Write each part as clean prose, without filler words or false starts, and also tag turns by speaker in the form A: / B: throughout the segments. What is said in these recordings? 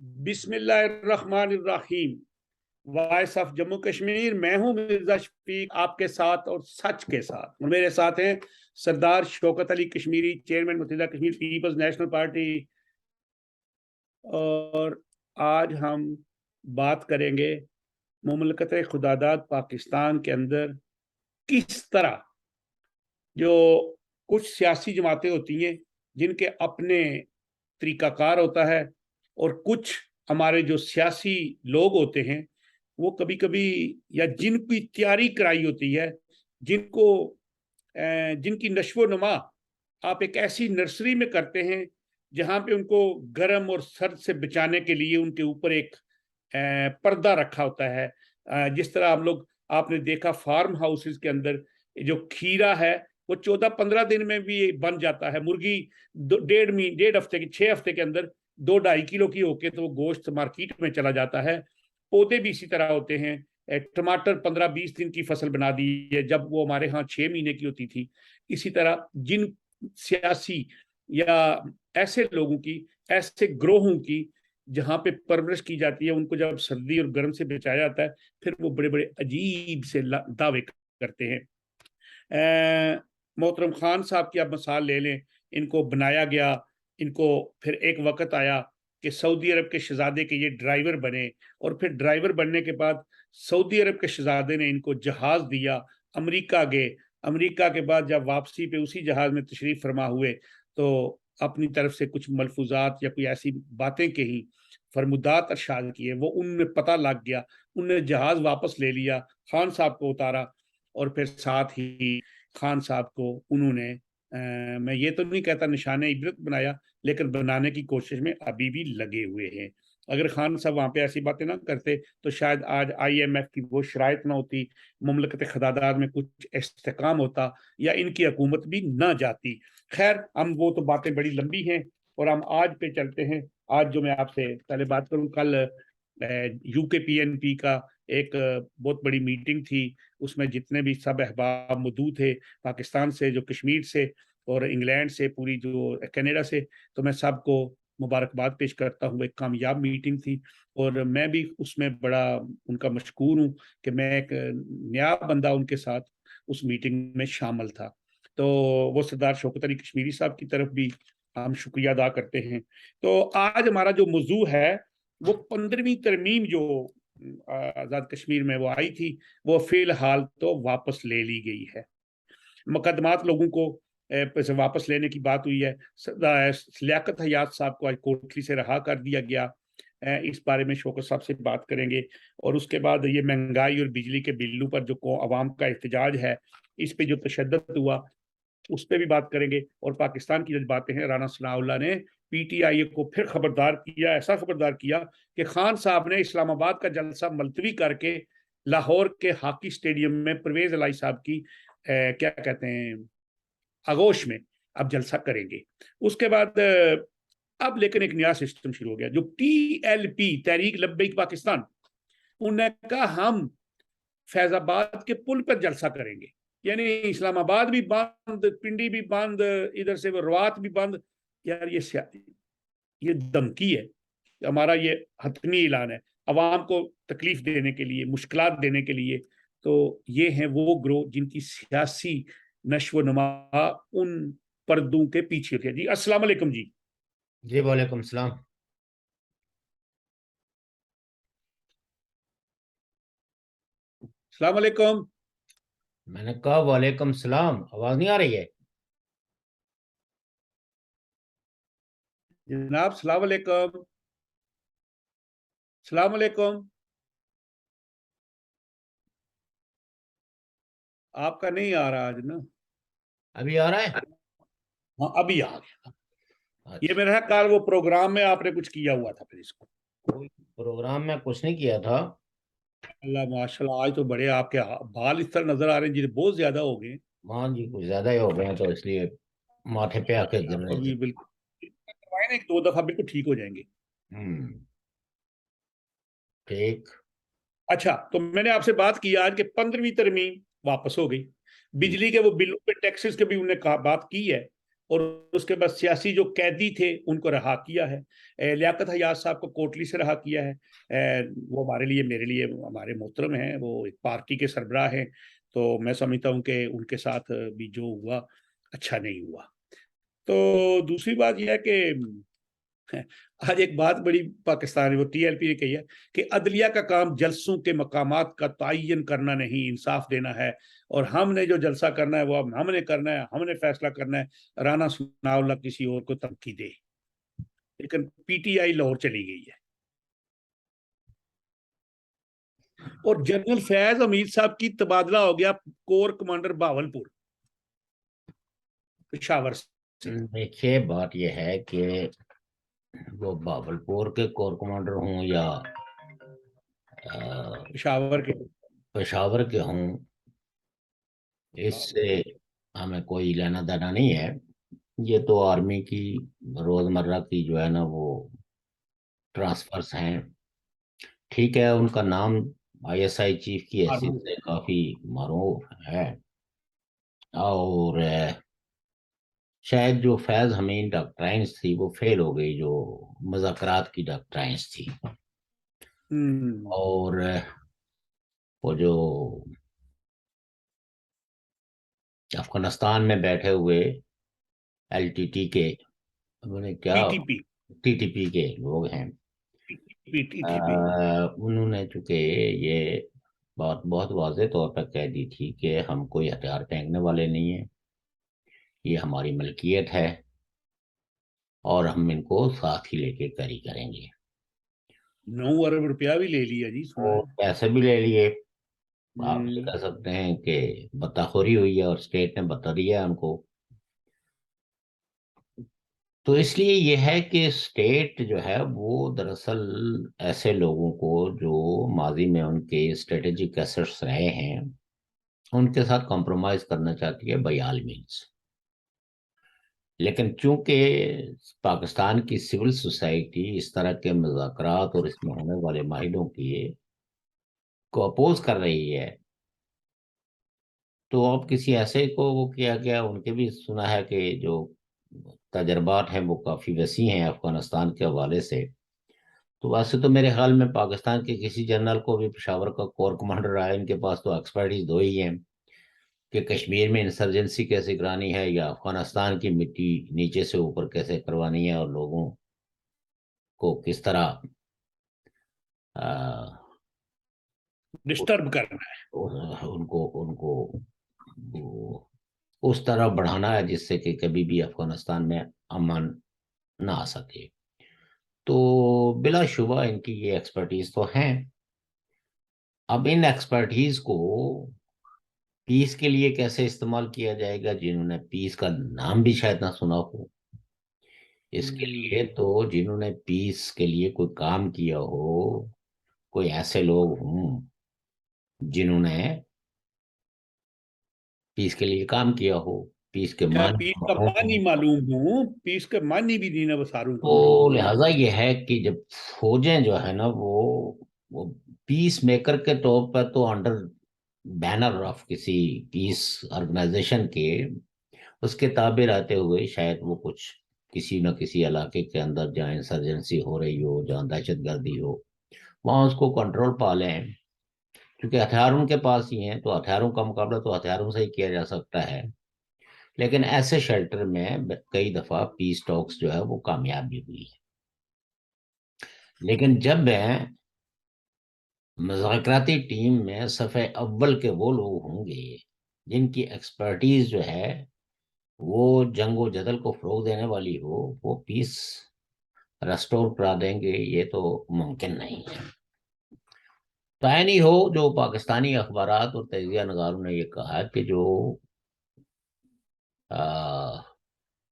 A: بسم اللہ الرحمن الرحیم۔ وائس آف جموں کشمیر، میں ہوں مرزا شفیق، آپ کے ساتھ اور سچ کے ساتھ۔ اور میرے ساتھ ہیں سردار شوکت علی کشمیری، چیئرمین متحدہ کشمیر پیپلز نیشنل پارٹی۔ اور آج ہم بات کریں گے مملکت خداداد پاکستان کے اندر کس طرح جو کچھ سیاسی جماعتیں ہوتی ہیں جن کے اپنے طریقہ کار ہوتا ہے، اور کچھ ہمارے جو سیاسی لوگ ہوتے ہیں وہ کبھی کبھی یا جن کی تیاری کرائی ہوتی ہے، جن کی نشو و نما آپ ایک ایسی نرسری میں کرتے ہیں جہاں پہ ان کو گرم اور سرد سے بچانے کے لیے ان کے اوپر ایک پردہ رکھا ہوتا ہے۔ جس طرح ہم لوگ آپ نے دیکھا فارم ہاؤسز کے اندر جو کھیرا ہے وہ 14-15 دن میں بھی بن جاتا ہے۔ مرغی 1.5 ہفتے کی 6 ہفتے کے اندر 2-2.5 کلو کی ہو کے تو وہ گوشت مارکیٹ میں چلا جاتا ہے۔ پودے بھی اسی طرح ہوتے ہیں۔ ٹماٹر 15-20 دن کی فصل بنا دی ہے جب وہ ہمارے ہاں 6 مہینے کی ہوتی تھی۔ اسی طرح جن سیاسی یا ایسے لوگوں کی، ایسے گروہوں کی جہاں پہ پرورش کی جاتی ہے، ان کو جب سردی اور گرم سے بچایا جاتا ہے پھر وہ بڑے بڑے عجیب سے دعوے کرتے ہیں۔ محترم خان صاحب کی آپ مثال لے لیں، ان کو بنایا گیا، ان کو پھر ایک وقت آیا کہ سعودی عرب کے شہزادے کے یہ ڈرائیور بنے، اور پھر ڈرائیور بننے کے بعد سعودی عرب کے شہزادے نے ان کو جہاز دیا، امریکہ گئے۔ امریکہ کے بعد جب واپسی پہ اسی جہاز میں تشریف فرما ہوئے تو اپنی طرف سے کچھ ملفوظات یا کوئی ایسی باتیں کہیں، فرمودات ارشاد کیے، وہ ان میں پتہ لگ گیا، ان نے جہاز واپس لے لیا، خان صاحب کو اتارا، اور پھر ساتھ ہی خان صاحب کو انہوں نے میں یہ تو نہیں کہتا نشان عبرت بنایا، لیکن بنانے کی کوشش میں ابھی بھی لگے ہوئے ہیں۔ اگر خان صاحب وہاں پہ ایسی باتیں نہ کرتے تو شاید آج IMF کی وہ شرائط نہ ہوتی، مملکت خداداد میں کچھ استحکام ہوتا، یا ان کی حکومت بھی نہ جاتی۔ خیر، ہم وہ تو باتیں بڑی لمبی ہیں اور ہم آج پہ چلتے ہیں۔ آج جو میں آپ سے پہلے بات کروں، کل UKPNP کا ایک بہت بڑی میٹنگ تھی، اس میں جتنے بھی سب احباب موجود تھے، پاکستان سے، جو کشمیر سے اور انگلینڈ سے، پوری جو کینیڈا سے، تو میں سب کو مبارکباد پیش کرتا ہوں۔ ایک کامیاب میٹنگ تھی اور میں بھی اس میں بڑا ان کا مشکور ہوں کہ میں ایک نیا بندہ ان کے ساتھ اس میٹنگ میں شامل تھا۔ تو وہ سردار شوکت علی کشمیری صاحب کی طرف بھی ہم شکریہ ادا کرتے ہیں۔ تو آج ہمارا جو موضوع ہے وہ 15ویں ترمیم جو آزاد کشمیر میں وہ آئی تھی، وہ فی الحال تو واپس لے لی گئی ہے۔ مقدمات لوگوں کو واپس لینے کی بات ہوئی ہے۔ لیاقت حیات صاحب کو آج کوٹلی سے رہا کر دیا گیا۔ اس بارے میں شوکت صاحب سے بات کریں گے، اور اس کے بعد یہ مہنگائی اور بجلی کے بلوں پر جو عوام کا احتجاج ہے، اس پہ جو تشدد ہوا اس پہ بھی بات کریں گے۔ اور پاکستان کی جو باتیں ہیں، رانا ثناء اللہ نے PTI کو پھر خبردار کیا، ایسا خبردار کیا کہ خان صاحب نے اسلام آباد کا جلسہ ملتوی کر کے لاہور کے ہاکی سٹیڈیم میں پرویز الہی صاحب کی کیا کہتے ہیں آغوش میں اب جلسہ کریں گے۔ اس کے بعد اب لیکن ایک نیا سسٹم شروع ہو گیا، جو TLP تحریک لبیک پاکستان، انہوں نے کہا ہم فیض آباد کے پل پر جلسہ کریں گے، یعنی اسلام آباد بھی بند، پنڈی بھی بند، ادھر سے روات بھی بند۔ یار یہ دھمکی ہے، ہمارا یہ حتمی اعلان ہے عوام کو تکلیف دینے کے لیے، مشکلات دینے کے لیے۔ تو یہ ہیں وہ گروہ جن کی سیاسی نشو و نما ان پردوں کے پیچھے تھے۔ جی السلام علیکم۔ جی
B: جی وعلیکم السلام۔
A: السلام علیکم۔
B: میں نے کہا وعلیکم السلام، آواز نہیں آ رہی ہے؟
A: جناب السلام علیکم۔ السلام علیکم۔ آپ کا نہیں آ رہا آج نا؟
B: ابھی آ رہا ہے؟
A: ہاں ابھی آ گیا۔ یہ میرا کال وہ پروگرام میں آپ نے کچھ کیا ہوا تھا، پھر اس کو
B: کوئی پروگرام میں کچھ نہیں کیا تھا۔
A: اللہ ماشاء اللہ، آج تو بڑے آپ کے بال اس طرح نظر آ رہے ہیں جی، بہت زیادہ ہو گئے۔
B: ہاں جی، کچھ زیادہ ہی ہو گئے ہیں تو اس لیے ماتھے پہ آ کے گر رہے تھے۔
A: بالکل 2 دفعہ بالکل ٹھیک ہو جائیں گے۔
B: ٹھیک۔
A: اچھا، تو میں نے آپ سے بات کی آج کہ 15ویں ترمیم واپس ہو گئی۔ بجلی کے وہ بلوں پہ ٹیکسز کے بھی انہوں نے بات کی ہے اور اس کے بعد سیاسی جو قیدی تھے ان کو رہا کیا ہے. لیاقت حیات صاحب کو کوٹلی سے رہا کیا ہے. وہ ہمارے لیے میرے لیے ہمارے محترم ہیں, وہ ایک پارٹی کے سربراہ ہیں, تو میں سمجھتا ہوں کہ ان کے ساتھ بھی جو ہوا اچھا نہیں ہوا. تو دوسری بات یہ ہے کہ آج ایک بات بڑی پاکستان وہ ٹی ایل پی نے کہی ہے کہ عدلیہ کا کام جلسوں کے مقامات کا تعین کرنا نہیں, انصاف دینا ہے, اور ہم نے جو جلسہ کرنا ہے وہ ہم نے کرنا ہے, ہم نے فیصلہ کرنا ہے, رانا ثناء اللہ کسی اور کو تنقید دے. لیکن پی ٹی آئی لاہور چلی گئی ہے, اور جنرل فیض حمید صاحب کی تبادلہ ہو گیا کور کمانڈر بہاولپور پشاور سے.
B: دیکھیے بات یہ ہے کہ وہ بہاولپور کے کور کمانڈر ہوں یا
A: پشاور کے
B: پشاور کے ہوں, اس سے ہمیں کوئی لینا دینا نہیں ہے. یہ تو آرمی کی روزمرہ کی جو ہے نا وہ ٹرانسفرز ہیں. ٹھیک ہے, ان کا نام آئی ایس آئی چیف کی حیثیت سے کافی معروف ہے, اور شاید جو فیض حمید ڈاکٹرائنس تھی وہ فیل ہو گئی, جو مذاکرات کی ڈاکٹرائنس تھی. اور وہ جو افغانستان میں بیٹھے ہوئے ایل ٹی ٹی کے کیا ٹی ٹی پی کے لوگ ہیں, انہوں نے چونکہ یہ بات بہت واضح طور پر کہہ دی تھی کہ ہم کوئی ہتھیار پھینکنے والے نہیں ہیں, یہ ہماری ملکیت ہے اور ہم ان کو ساتھ ہی لے کے کیری کریں گے.
A: 9 ارب روپیہ بھی لے لیا جی, سنا
B: اور پیسے بھی لے لیے. آپ یہ کہہ سکتے ہیں کہ بطاخوری ہوئی ہے اور اسٹیٹ نے بتا دیا ہے ان کو. تو اس لیے یہ ہے کہ اسٹیٹ جو ہے وہ دراصل ایسے لوگوں کو جو ماضی میں ان کے اسٹریٹجک ایسٹس رہے ہیں ان کے ساتھ کمپرومائز کرنا چاہتی ہے بائی آل مینس. لیکن چونکہ پاکستان کی سول سوسائٹی اس طرح کے مذاکرات اور اس میں ہونے والے معاہدوں کو اپوز کر رہی ہے, تو اب کسی ایسے کو وہ کیا گیا. ان کے بھی سنا ہے کہ جو تجربات ہیں وہ کافی وسیع ہیں افغانستان کے حوالے سے. تو ویسے تو میرے خیال میں پاکستان کے کسی جنرل کو بھی پشاور کا کور کمانڈر آیا, ان کے پاس تو ایکسپرٹیز دو ہی ہیں کہ کشمیر میں انسرجنسی کیسے کرانی ہے یا افغانستان کی مٹی نیچے سے اوپر کیسے کروانی ہے, اور لوگوں کو کس طرح
A: ڈسٹرب کرنا ہے,
B: ان کو اس طرح بڑھانا ہے جس سے کہ کبھی بھی افغانستان میں امن نہ آ سکے. تو بلا شبہ ان کی یہ ایکسپرٹیز تو ہیں. اب ان ایکسپرٹیز کو پیس کے لیے کیسے استعمال کیا جائے گا, جنہوں نے پیس کا نام بھی شاید نہ سنا ہو, اس کے لیے تو جنہوں نے پیس کے لیے کوئی کام کیا ہو, کوئی ایسے لوگ ہوں جنہوں نے پیس کے لیے کام کیا ہو, پیس کے
A: پیس کا معنی معلوم ہوں, پیس کے معنی بھی نہیں بساروں کو.
B: تو لہٰذا یہ ہے کہ جب فوجیں جو ہے نا وہ پیس میکر کے طور پر تو انڈر بینر آف کسی پیس آرگنائزیشن کے اس کے تابع رہتے ہوئے شاید وہ کچھ کسی نہ کسی علاقے کے اندر جہاں انسرجنسی ہو رہی ہو, جہاں دہشت گردی ہو, وہاں اس کو کنٹرول پا لیں. کیونکہ ہتھیار ان کے پاس ہی ہیں تو ہتھیاروں کا مقابلہ تو ہتھیاروں سے ہی کیا جا سکتا ہے. لیکن ایسے شیلٹر میں کئی دفعہ پیس ٹاکس جو ہے وہ کامیاب بھی ہوئی ہے. لیکن جب مذاکراتی ٹیم میں صفحے اول کے وہ لوگ ہوں گے جن کی ایکسپرٹیز جو ہے وہ جنگ و جدل کو فروغ دینے والی ہو, وہ پیس ریسٹور کرا دیں گے, یہ تو ممکن نہیں ہے. تو نہیں ہو, جو پاکستانی اخبارات اور تجزیہ نگاروں نے یہ کہا کہ جو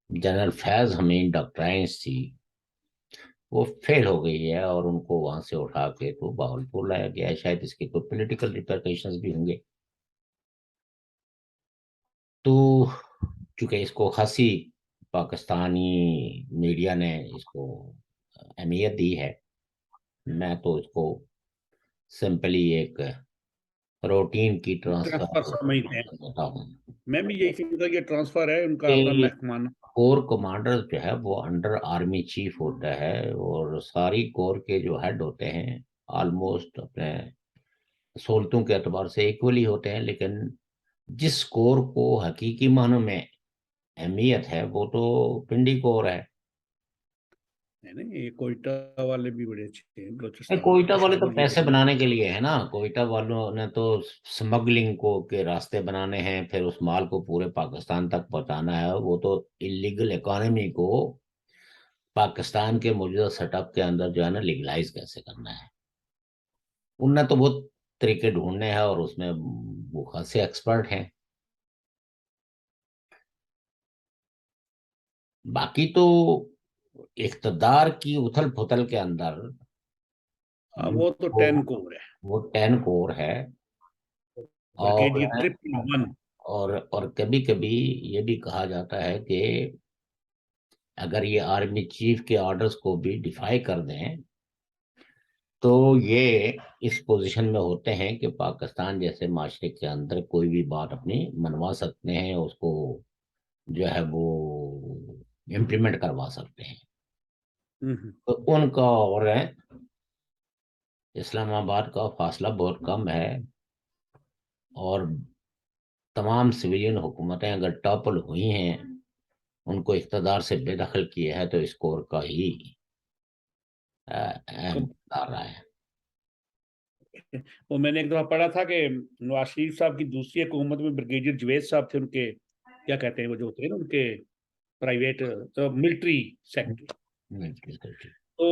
B: جنرل فیض حمید ڈاکٹرائنس تھی وہ فیل ہو گئی ہے, اور ان کو وہاں سے اٹھا کے تو بہاولپور لایا گیا ہے. شاید اس کے کوئی پولیٹیکل ریپرکیشنز بھی ہوں گے. تو چونکہ اس کو خاصی پاکستانی میڈیا نے اس کو اہمیت دی ہے, میں تو اس کو سمپلی ایک روٹین کی ٹرانسفر
A: سمجھتے ہیں. میں بھی یہی سمجھتا کہ ٹرانسفر ہے ان کا اپنا محکمانہ.
B: کور کمانڈر جو ہے وہ انڈر آرمی چیف ہوتا ہے، اور ساری کور کے جو ہیڈ ہوتے ہیں آلموسٹ اپنے سہولتوں کے اعتبار سے ایکولی ہوتے ہیں، لیکن جس کور کو حقیقی معنوں میں اہمیت ہے وہ تو پنڈی کور ہے۔
A: نہیں یہ کوئٹہ والے بھی بڑے اچھے ہیں، بلوچستان
B: کوئٹہ والے تو
A: پشاور جو
B: پیسے بنانے کے لیے ہے نا، کوئٹہ والوں نے تو سمگلنگ کو کے راستے بنانے ہیں، پھر اس مال کو پورے پاکستان تک پہنچانا ہے، وہ تو انلیگل اکانومی کو پاکستان کے موجودہ سیٹ اپ کے اندر جو ہے نا لیگلائز کیسے کرنا ہے، ان نے تو بہت طریقے ڈھونڈنے ہیں، اور اس میں وہ خاصے ایکسپرٹ ہیں۔ باقی تو اقتدار کی اتھل پھتل کے اندر
A: وہ تو
B: وہ
A: 10 کور ہے،
B: وہ 10 کور ہے، اور
A: بریگیڈیئر ٹرپل ون۔
B: اور کبھی کبھی یہ بھی کہا جاتا ہے کہ اگر یہ آرمی چیف کے آرڈرز کو بھی ڈیفائی کر دیں تو یہ اس پوزیشن میں ہوتے ہیں کہ پاکستان جیسے معاشرے کے اندر کوئی بھی بات اپنی منوا سکتے ہیں، اس کو جو ہے وہ امپلیمنٹ کروا سکتے ہیں۔ تو ان کا اور اسلام آباد کا فاصلہ بہت کم ہے، اور تمام سویلین حکومتیں اگر ٹاپل ہوئی ہیں، ان کو اقتدار سے بے دخل کیا ہے، تو اس کور کا ہی اہم کردار رہا ہے۔
A: وہ میں نے ایک دفعہ پڑھا تھا کہ نواز شریف صاحب کی دوسری حکومت میں بریگیڈیئر جوید صاحب تھے، ان کے کیا کہتے ہیں وہ جو ہوتے ہیں نا ان کے پرائیویٹ ملٹری سیکٹری، تو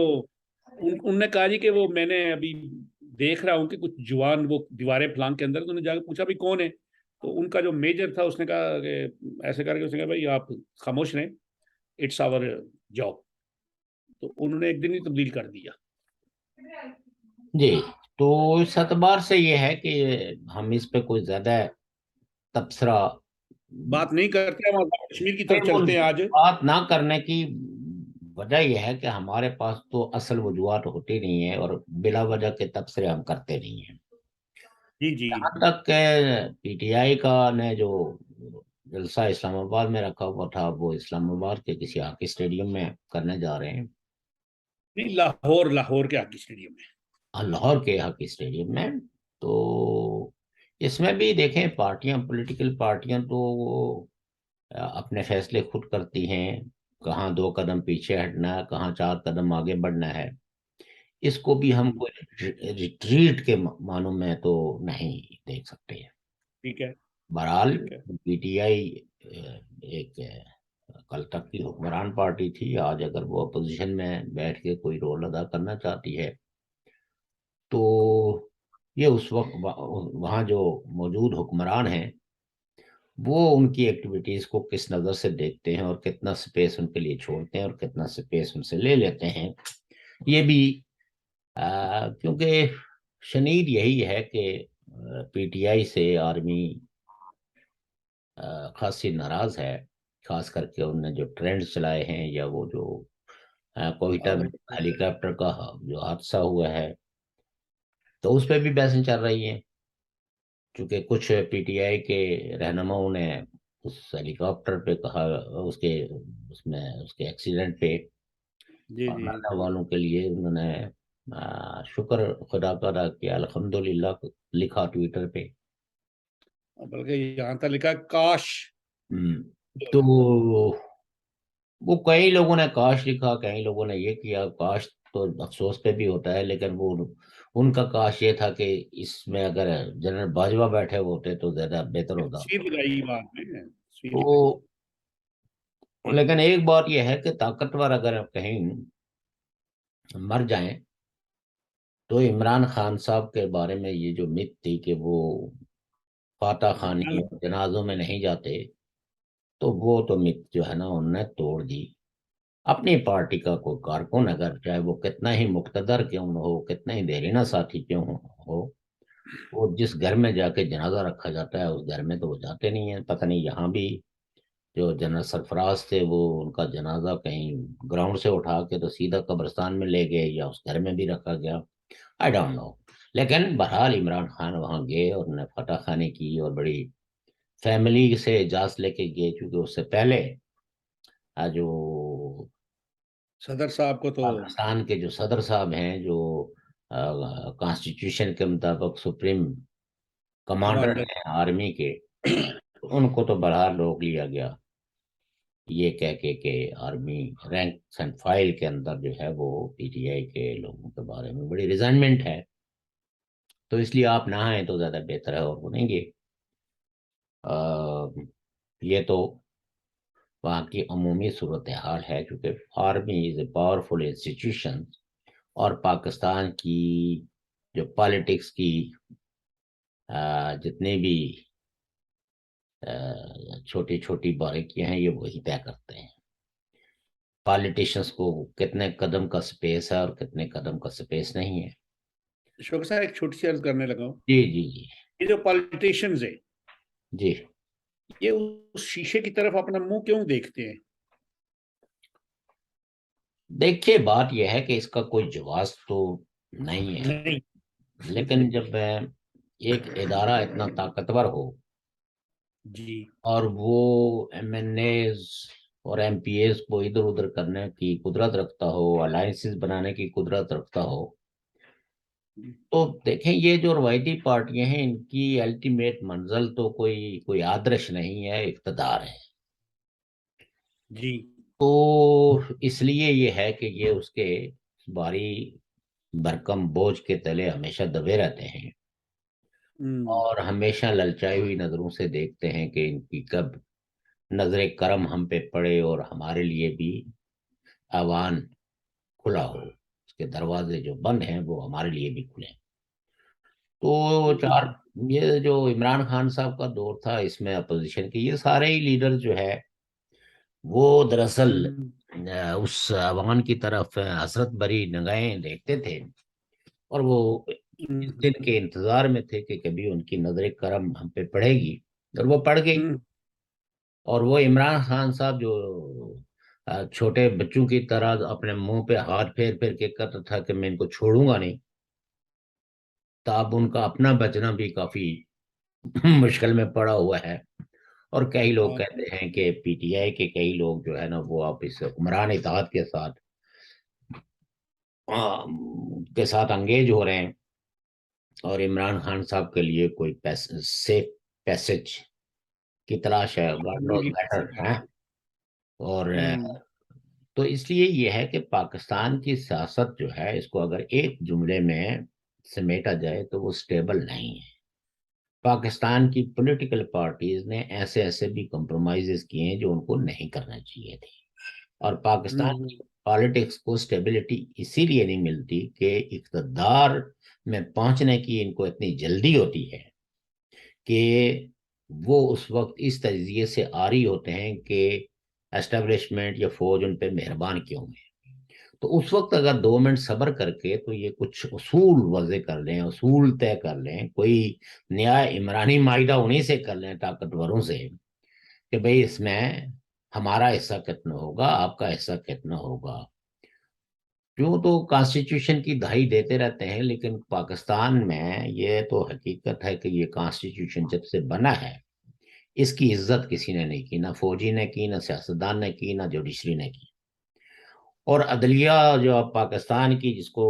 A: ان نے کہا جی کہ وہ میں نے ابھی دیکھ رہا ہوں کہ کچھ جوان وہ دیواریں پھلانگ کے اندر، تو انہوں نے جا کے پوچھا بھی کون ہے، تو ان کا جو میجر تھا اس نے کہا کہ ایسے کر کے اس نے کہا بھائی آپ خاموش رہیں، اٹس آور جاب، تو انہوں نے ایک دن ہی تبدیل کر دیا۔
B: جی، تو اس اعتبار سے یہ ہے کہ ہم اس پہ کوئی زیادہ تبصرہ
A: بات نہیں کرتے، ہم کشمیر کی طرف چلتے ہیں آج۔
B: بات نہ کرنے کی وجہ یہ ہے کہ ہمارے پاس تو اصل وجوہات ہوتی نہیں ہیں، اور بلا وجہ کے تبصرے ہم کرتے نہیں ہیں۔
A: جی جی
B: جہاں تک پی ٹی آئی کا نے جو جلسہ اسلام آباد میں رکھا ہوا تھا، وہ اسلام آباد کے کسی ہاکی اسٹیڈیم میں کرنے جا رہے ہیں،
A: نہیں، لاہور کے ہاکی اسٹیڈیم میں۔
B: لاہور کے ہاکی اسٹیڈیم میں۔ تو اس میں بھی دیکھیں پارٹیاں، پولیٹیکل پارٹیاں تو اپنے فیصلے خود کرتی ہیں، کہاں 2 قدم پیچھے ہٹنا ہے، کہاں 4 قدم آگے بڑھنا ہے، اس کو بھی ہم کوئی ریٹریٹ کے معنوں میں تو نہیں دیکھ سکتے ہیں۔
A: ٹھیک ہے،
B: بہرحال
A: ٹھیک ہے۔
B: پی ٹی آئی ایک کل تک کی حکمران پارٹی تھی، آج اگر وہ اپوزیشن میں بیٹھ کے کوئی رول ادا کرنا چاہتی ہے تو یہ اس وقت وہاں جو موجود حکمران ہیں وہ ان کی ایکٹیویٹیز کو کس نظر سے دیکھتے ہیں، اور کتنا سپیس ان کے لیے چھوڑتے ہیں، اور کتنا سپیس ان سے لے لیتے ہیں، یہ بھی کیونکہ شنید یہی ہے کہ پی ٹی آئی سے آرمی خاصی ناراض ہے، خاص کر کے انہوں نے جو ٹرینڈ چلائے ہیں، یا وہ جو کوئٹہ میں ہیلی کاپٹر کا جو حادثہ ہوا ہے تو اس پہ بھی بحثیں چل رہی ہیں، چونکہ کچھ پی ٹی آئی کے رہنماؤں نے اس ہیلی کاپٹر پہ کہا، اس کے ایکسیڈنٹ پہ
A: جی
B: اور
A: جی،
B: نادا والوں کے لیے انہوں نے شکر خدا کا ادا کیا، الحمدللہ لکھا ٹویٹر پہ۔
A: بلکہ یہاں تک لکھا کاش۔
B: تو وہ کئی لوگوں نے کاش لکھا، کئی لوگوں نے یہ کیا، کاش تو افسوس پہ بھی ہوتا ہے، لیکن وہ ان کا کاش یہ تھا کہ اس میں اگر جنرل باجوہ بیٹھے ہوتے تو زیادہ بہتر ہوتا۔
A: تصویر لگائی بات میں، تصویر
B: تو
A: لگائی۔
B: لیکن ایک بات یہ ہے کہ طاقتور اگر کہیں مر جائیں تو عمران خان صاحب کے بارے میں یہ جو مت تھی کہ وہ فاتح خانی اور جنازوں میں نہیں جاتے، تو وہ تو مت جو ہے نا انہوں نے توڑ دی۔ اپنی پارٹی کا کوئی کارکن اگر چاہے وہ کتنا ہی مقتدر کیوں نہ ہو، کتنا ہی دیرینہ ساتھی کیوں ہو، وہ جس گھر میں جا کے جنازہ رکھا جاتا ہے اس گھر میں تو وہ جاتے نہیں ہیں۔ پتہ نہیں یہاں بھی جو جنرل سرفراز تھے وہ ان کا جنازہ کہیں گراؤنڈ سے اٹھا کے تو سیدھا قبرستان میں لے گئے، یا اس گھر میں بھی رکھا گیا، آئی ڈونٹ نو۔ لیکن بہرحال عمران خان وہاں گئے اور انہیں فتح خانی کی، اور بڑی فیملی سے اجازت لے کے گئے، کیونکہ اس سے پہلے جو
A: صدر صاحب کو تو
B: پاکستان کے جو صدر صاحب ہیں، جو کانسٹیٹیوشن کے مطابق سپریم کمانڈر
A: کمانڈر
B: ہیں آرمی کے، ان کو تو بہرحال روک لیا گیا، یہ کہہ کے کہ آرمی رینک اینڈ فائل کے اندر جو ہے وہ پی ٹی آئی کے لوگوں کے بارے میں بڑی ریزائنمنٹ ہے، تو اس لیے آپ نہ آئیں تو زیادہ بہتر ہے، اور وہ نہیں گے۔ یہ تو وہاں کی عمومی صورتحال ہے، کیونکہ army is a powerful institution, اور پاکستان کی جو پالیٹکس کی جتنی بھی چھوٹی چھوٹی باریکیاں ہیں، یہ وہی طے کرتے ہیں۔ پالیٹیشنس کو کتنے قدم کا سپیس ہے اور کتنے قدم کا سپیس نہیں ہے۔
A: شوق صاحب ایک چھوٹی سی عرض کرنے لگا ہوں،
B: جی جی جی
A: یہ جو پالیٹیشنز ہیں
B: جی۔
A: یہ اس شیشے کی طرف اپنا منہ کیوں دیکھتے ہیں؟
B: دیکھیے، بات یہ ہے کہ اس کا کوئی جواز تو نہیں ہے،
A: نہیں۔
B: لیکن جب ایک ادارہ اتنا طاقتور ہو
A: جی
B: اور وہ ایم این ایز اور ایم پی ایز کو ادھر ادھر کرنے کی قدرت رکھتا ہو، الائنسز بنانے کی قدرت رکھتا ہو، تو دیکھیں یہ جو روایتی پارٹیاں ہیں ان کی الٹیمیٹ منزل تو کوئی آدرش نہیں ہے، اقتدار ہے۔
A: جی
B: تو اس لیے یہ ہے کہ یہ اس کے باری برکم بوجھ کے تلے ہمیشہ دبے رہتے ہیں، اور ہمیشہ للچائی ہوئی نظروں سے دیکھتے ہیں کہ ان کی کب نظر کرم ہم پہ پڑے اور ہمارے لیے بھی ایوان کھلا ہو، اس کے دروازے جو بند ہیں وہ ہمارے لیے بھی کھلیں۔ تو یہ جو عمران خان صاحب کا دور تھا، اس میں اپوزیشن کے یہ سارے ہی لیڈر جو ہے وہ دراصل اس عوام کی طرف حسرت بری نگاہیں دیکھتے تھے، اور وہ اس دن کے انتظار میں تھے کہ کبھی ان کی نظر کرم ہم پہ پڑے گی، اور وہ پڑ گئی۔ اور وہ عمران خان صاحب جو چھوٹے بچوں کی طرح اپنے منہ پہ ہاتھ پھیر پھیر کے کہتا تھا کہ میں ان کو چھوڑوں گا نہیں، تو اب ان کا اپنا بچنا بھی کافی مشکل میں پڑا ہوا ہے۔ اور کئی لوگ کہتے ہیں کہ پی ٹی آئی کے کئی لوگ جو ہے نا وہ آپ اس حکمران اتحاد کے ساتھ انگیج ہو رہے ہیں، اور عمران خان صاحب کے لیے کوئی سیف پیسج کی تلاش ہے، گاڈ نوز بیٹر ہے۔ اور تو اس لیے یہ ہے کہ پاکستان کی سیاست جو ہے، اس کو اگر ایک جملے میں سمیٹا جائے تو وہ سٹیبل نہیں ہے۔ پاکستان کی پولیٹیکل پارٹیز نے ایسے ایسے بھی کمپرومائزز کیے ہیں جو ان کو نہیں کرنا چاہیے تھے، اور پاکستان کی پالیٹکس کو سٹیبلٹی اسی لیے نہیں ملتی کہ اقتدار میں پہنچنے کی ان کو اتنی جلدی ہوتی ہے کہ وہ اس وقت اس تجزیے سے آری ہوتے ہیں کہ اسٹیبلشمنٹ یا فوج ان پہ مہربان کیوں ہے۔ تو اس وقت اگر 2 منٹ صبر کر کے تو یہ کچھ اصول وضع کر لیں، اصول طے کر لیں، کوئی نیا عمرانی معاہدہ انہیں سے کر لیں طاقتوروں سے کہ بھئی اس میں ہمارا حصہ کتنا ہوگا، آپ کا حصہ کتنا ہوگا۔ کیوں تو کانسٹیٹیوشن کی دہائی دیتے رہتے ہیں، لیکن پاکستان میں یہ تو حقیقت ہے کہ یہ کانسٹیٹیوشن جب سے بنا ہے اس کی عزت کسی نے نہیں کی، نہ فوجی نے کی، نہ سیاستدان نے کی، نہ جوڈیشری نے کی۔ اور عدلیہ جو اب پاکستان کی جس کو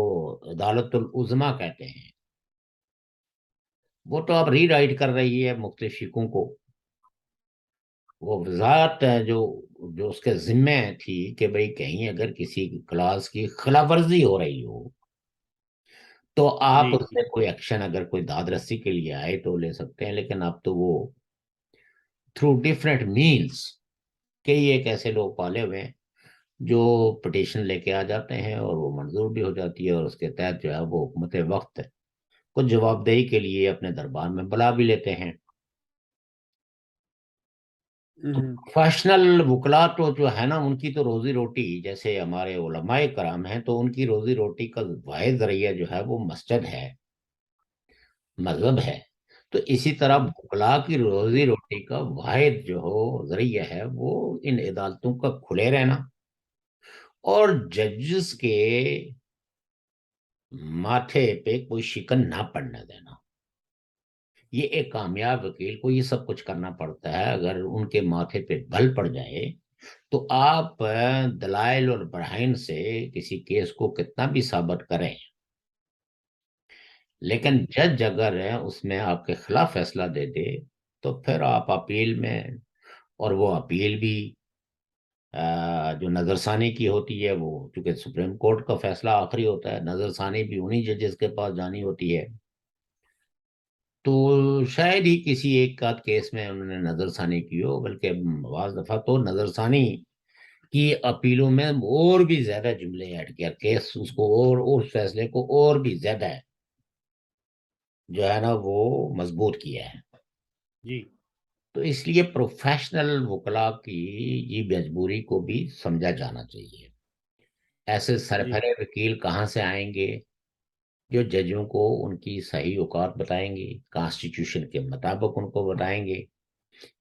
B: عدالت العظمیٰ کہتے ہیں، وہ تو اب ری رائٹ کر رہی ہے مختلف فقوں کو۔ وہ وضاحت جو اس کے ذمے تھی کہ بھئی کہیں اگر کسی کلاس کی خلاف ورزی ہو رہی ہو تو آپ اس سے کوئی ایکشن، اگر کوئی داد رسی کے لیے آئے تو لے سکتے ہیں، لیکن اب تو وہ تھرو ڈیفرنٹ مینس، کئی ایک ایسے لوگ پالے ہوئے ہیں جو پٹیشن لے کے آ جاتے ہیں اور وہ منظور بھی ہو جاتی ہے، اور اس کے تحت جو ہے وہ حکومت وقت کچھ جواب دہی کے لیے اپنے دربار میں بلا بھی لیتے ہیں۔ تو پروفیشنل وکلا تو جو ہے نا ان کی تو روزی روٹی، جیسے ہمارے علماء کرام ہیں تو ان کی روزی روٹی کا واحد ذریعہ جو ہے وہ مسجد ہے، مذہب ہے۔ تو اسی طرح وکلا کی روزی روٹی کا واحد جو ذریعہ ہے وہ ان عدالتوں کا کھلے رہنا اور ججز کے ماتھے پہ کوئی شکن نہ پڑنے دینا۔ یہ ایک کامیاب وکیل کو یہ سب کچھ کرنا پڑتا ہے، اگر ان کے ماتھے پہ بل پڑ جائے تو آپ دلائل اور برہین سے کسی کیس کو کتنا بھی ثابت کریں، لیکن جج اگر ہے اس میں آپ کے خلاف فیصلہ دے دے تو پھر آپ اپیل میں، اور وہ اپیل بھی جو نظر ثانی کی ہوتی ہے، وہ چونکہ سپریم کورٹ کا فیصلہ آخری ہوتا ہے، نظر ثانی بھی انہی ججز کے پاس جانی ہوتی ہے، تو شاید ہی کسی ایک آدھ کیس میں انہوں نے نظر ثانی کی ہو، بلکہ بعض دفعہ تو نظر ثانی کی اپیلوں میں اور بھی زیادہ جملے ایڈ کیا، کیس اس کو اور اس فیصلے کو اور بھی زیادہ جو ہے نا وہ مضبوط کیا ہے۔
A: جی
B: تو اس لیے پروفیشنل وکلاء کی یہ مجبوری کو بھی سمجھا جانا چاہیے۔ ایسے
A: جی
B: سرفرے وکیل کہاں سے آئیں گے جو ججوں کو ان کی صحیح اوقات بتائیں گے، کانسٹیٹیوشن کے مطابق ان کو بتائیں گے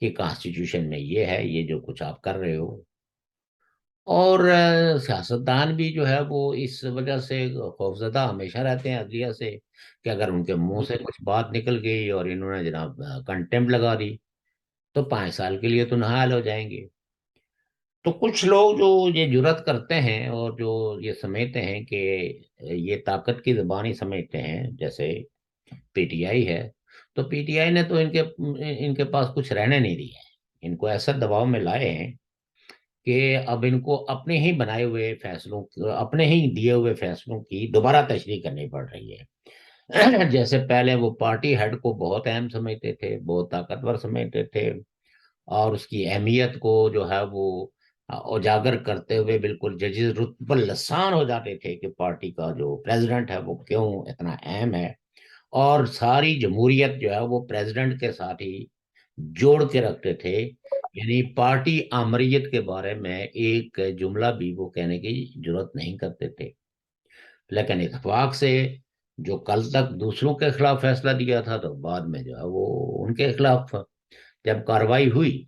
B: کہ کانسٹیٹیوشن میں یہ ہے، یہ جو کچھ آپ کر رہے ہو۔ اور سیاستدان بھی جو ہے وہ اس وجہ سے خوفزدہ ہمیشہ رہتے ہیں عدلیہ سے، کہ اگر ان کے منہ سے کچھ بات نکل گئی اور انہوں نے جناب کنٹمپٹ لگا دی تو 5 سال کے لیے تو نااہل ہو جائیں گے۔ تو کچھ لوگ جو یہ جرات کرتے ہیں اور جو یہ سمجھتے ہیں کہ یہ طاقت کی زبان ہی سمجھتے ہیں، جیسے پی ٹی آئی ہے، تو پی ٹی آئی نے تو ان کے پاس کچھ رہنے نہیں دیا ہے، ان کو ایسا دباؤ میں لائے ہیں کہ اب ان کو اپنے ہی بنائے ہوئے فیصلوں، اپنے ہی دیے ہوئے فیصلوں کی دوبارہ تشریح کرنی پڑ رہی ہے۔ جیسے پہلے وہ پارٹی ہیڈ کو بہت اہم سمجھتے تھے، بہت طاقتور سمجھتے تھے، اور اس کی اہمیت کو جو ہے وہ اجاگر کرتے ہوئے بالکل ججز رتب لسان ہو جاتے تھے کہ پارٹی کا جو پریزیڈنٹ ہے وہ کیوں اتنا اہم ہے، اور ساری جمہوریت جو ہے وہ پریزیڈنٹ کے ساتھ ہی جوڑ کے رکھتے تھے، یعنی پارٹی آمریت کے بارے میں ایک جملہ بھی وہ کہنے کی جرات نہیں کرتے تھے۔ لیکن اتفاق سے جو کل تک دوسروں کے خلاف فیصلہ دیا تھا تو بعد میں جو ہے وہ ان کے خلاف جب کاروائی ہوئی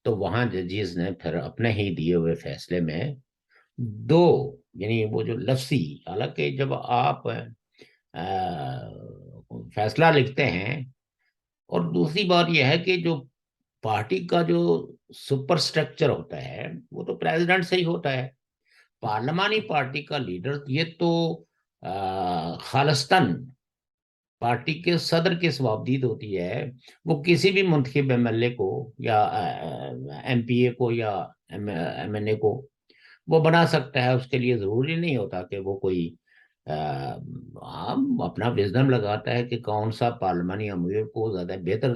B: تو وہاں ججز نے پھر اپنے ہی دیے ہوئے فیصلے میں دو، یعنی وہ جو لفظی، حالانکہ جب آپ فیصلہ لکھتے ہیں، اور دوسری بات یہ ہے کہ جو پارٹی کا جو سپر سٹرکچر ہوتا ہے وہ تو پریزیڈنٹ سے ہی ہوتا ہے، پارلیمانی پارٹی کا لیڈر یہ تو خالصتاً پارٹی کے صدر کی صوابدید ہوتی ہے، وہ کسی بھی منتخب ایم ایل اے کو یا ایم پی اے کو یا ایم این اے کو وہ بنا سکتا ہے، اس کے لیے ضروری نہیں ہوتا کہ وہ کوئی اپنا وزڈم لگاتا ہے کہ کون سا پارلیمانی امیر کو زیادہ بہتر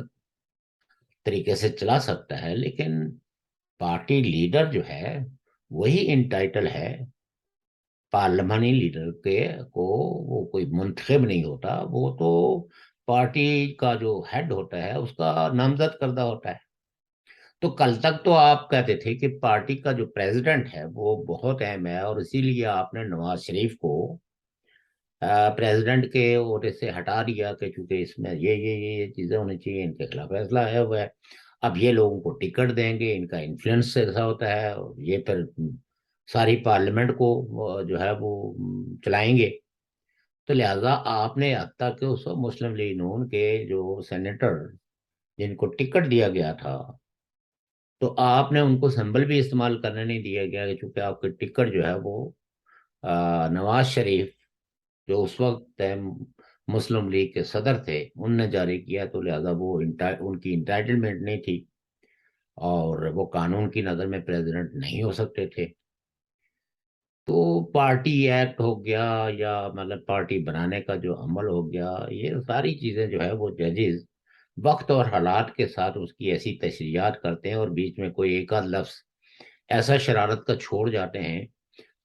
B: طریقے سے چلا سکتا ہے، لیکن پارٹی لیڈر جو ہے وہی انٹائٹل ہے پارلیمانی لیڈر کے کو، وہ کوئی منتخب نہیں ہوتا، وہ تو پارٹی کا جو ہیڈ ہوتا ہے اس کا نامزد کردہ ہوتا ہے۔ تو کل تک تو آپ کہتے تھے کہ پارٹی کا جو پریزیڈنٹ ہے وہ بہت اہم ہے، اور اسی لیے آپ نے نواز شریف کو پریزیڈنٹ کے عہدے سے ہٹا دیا کہ چونکہ اس میں یہ چیزیں ہونی چاہیے، ان کے خلاف فیصلہ ہے ہوا ہے، اب یہ لوگوں کو ٹکٹ دیں گے، ان کا انفلوئنس ایسا ہوتا ہے، اور یہ پھر ساری پارلیمنٹ کو جو ہے وہ چلائیں گے۔ تو لہذا آپ نے اب تک کہ اس مسلم لیگ نون کے جو سینیٹر جن کو ٹکٹ دیا گیا تھا، تو آپ نے ان کو سمبل بھی استعمال کرنے نہیں دیا گیا، چونکہ آپ کے ٹکٹ جو ہے وہ نواز شریف جو اس وقت مسلم لیگ کے صدر تھے ان نے جاری کیا، تو لہذا وہ ان کی انٹائٹلمنٹ نہیں تھی، اور وہ قانون کی نظر میں پریزیڈنٹ نہیں ہو سکتے تھے۔ تو پارٹی ایکٹ ہو گیا یا مطلب پارٹی بنانے کا جو عمل ہو گیا، یہ ساری چیزیں جو ہے وہ ججز وقت اور حالات کے ساتھ اس کی ایسی تشریحات کرتے ہیں، اور بیچ میں کوئی ایک آدھ لفظ ایسا شرارت کا چھوڑ جاتے ہیں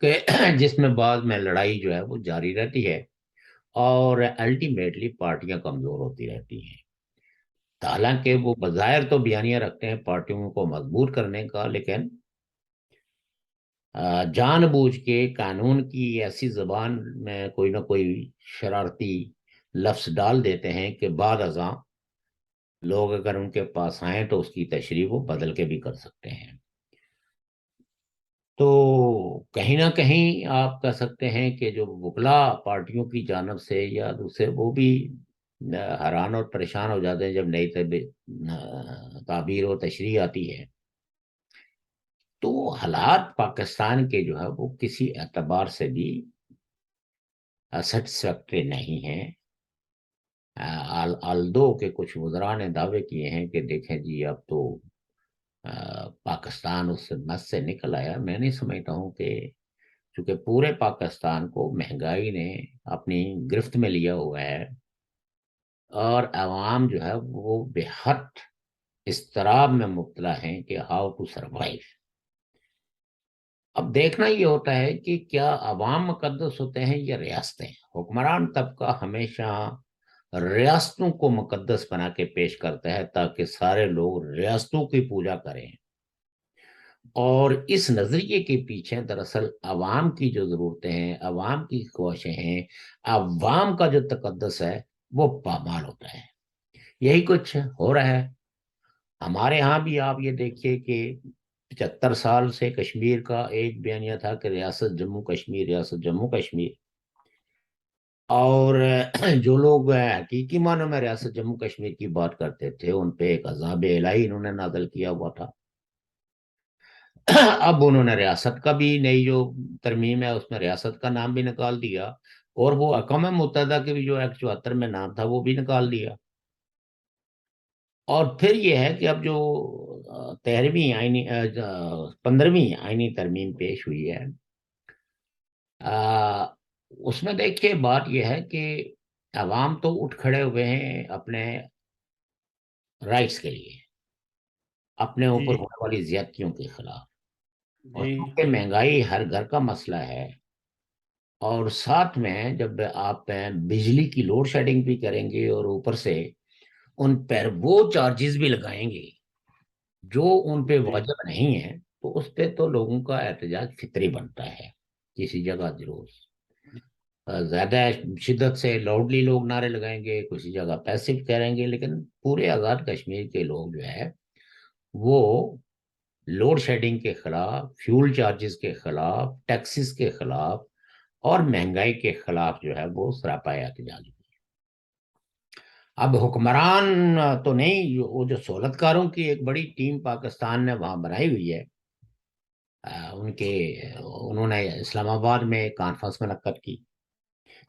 B: کہ جس میں بعد میں لڑائی جو ہے وہ جاری رہتی ہے، اور الٹیمیٹلی پارٹیاں کمزور ہوتی رہتی ہیں۔ حالانکہ وہ بظاہر تو بیانیہ رکھتے ہیں پارٹیوں کو مضبوط کرنے کا، لیکن جان بوجھ کے قانون کی ایسی زبان میں کوئی نہ کوئی شرارتی لفظ ڈال دیتے ہیں کہ بعد ازاں لوگ اگر ان کے پاس آئیں تو اس کی تشریح وہ بدل کے بھی کر سکتے ہیں۔ تو کہیں نہ کہیں آپ کہہ سکتے ہیں کہ جو وکلا پارٹیوں کی جانب سے یا دوسرے، وہ بھی حیران اور پریشان ہو جاتے ہیں جب نئی تعبیر و تشریح آتی ہے تو حالات پاکستان کے جو ہے وہ کسی اعتبار سے بھی سیٹسفیکٹری نہیں ہیں. آلدو کے کچھ وزراء نے دعوے کیے ہیں کہ دیکھیں جی اب تو پاکستان اس مس سے نکل آیا. میں نہیں سمجھتا ہوں کہ چونکہ پورے پاکستان کو مہنگائی نے اپنی گرفت میں لیا ہوا ہے اور عوام جو ہے وہ بے حد اضطراب میں مبتلا ہیں کہ ہاؤ ٹو سروائیو. اب دیکھنا یہ ہوتا ہے کہ کیا عوام مقدس ہوتے ہیں یا ریاستیں. حکمران طبقہ ہمیشہ ریاستوں کو مقدس بنا کے پیش کرتا ہے تاکہ سارے لوگ ریاستوں کی پوجا کریں. اور اس نظریے کے پیچھے دراصل عوام کی جو ضرورتیں ہیں، عوام کی خواہشیں ہیں، عوام کا جو تقدس ہے وہ پامال ہوتا ہے. یہی کچھ ہو رہا ہے ہمارے ہاں بھی. آپ یہ دیکھیے کہ 75 سال سے کشمیر کا ایک بیانیہ تھا کہ ریاست جموں کشمیر، ریاست جموں کشمیر. اور جو لوگ حقیقی معنوں میں ریاست جموں کشمیر کی بات کرتے تھے ان پہ ایک عذاب الہی انہوں نے نازل کیا ہوا تھا. اب انہوں نے ریاست کا بھی نئی جو ترمیم ہے اس میں ریاست کا نام بھی نکال دیا اور وہ اقوام متحدہ کے بھی جو ایکٹ 74 میں نام تھا وہ بھی نکال دیا. اور پھر یہ ہے کہ اب جو 15ویں آئینی ترمیم پیش ہوئی ہے اس میں دیکھیے بات یہ ہے کہ عوام تو اٹھ کھڑے ہوئے ہیں اپنے رائٹس کے لیے، اپنے اوپر
A: جی
B: ہونے والی زیادتیوں کے خلاف. اور
A: جی
B: چونکہ مہنگائی ہر گھر کا مسئلہ ہے اور ساتھ میں جب آپ بجلی کی لوڈ شیڈنگ بھی کریں گے اور اوپر سے ان پر وہ چارجز بھی لگائیں گے جو ان پہ
A: جی
B: واجب نہیں ہے تو اس پہ تو لوگوں کا احتجاج فطری بنتا ہے کسی جگہ ضرور. زیادہ شدت سے لاؤڈلی لوگ نعرے لگائیں گے، کسی جگہ پیسو کریں گے، لیکن پورے آزاد کشمیر کے لوگ جو ہے وہ لوڈ شیڈنگ کے خلاف، فیول چارجز کے خلاف، ٹیکسز کے خلاف اور مہنگائی کے خلاف جو ہے وہ سراپا احتجاج ہوئی. اب حکمران تو نہیں، وہ جو سہولت کاروں کی ایک بڑی ٹیم پاکستان نے وہاں بنائی ہوئی ہے. انہوں نے اسلام آباد میں کانفرنس منعقد کی